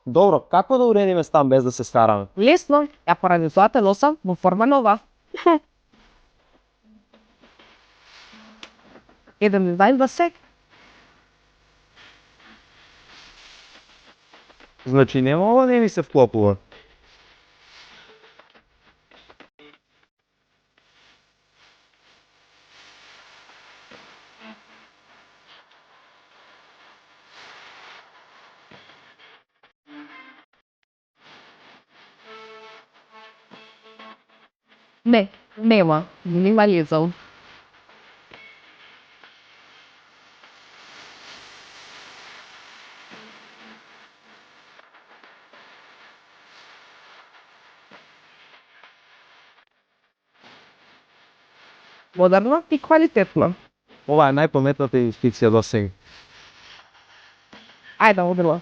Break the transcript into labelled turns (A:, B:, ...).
A: Добро, како да уредиме стан без да се скараме?
B: Лесно, ја поради тоа те носам во форма нова. Еден дизајн за се.
A: Значи нема ова не ми се вклопува.
B: Не, нема. Минимализам. Модерно и квалитетно.
A: Ова е најпаметната инвестиција до сега.
B: Ајде, одила.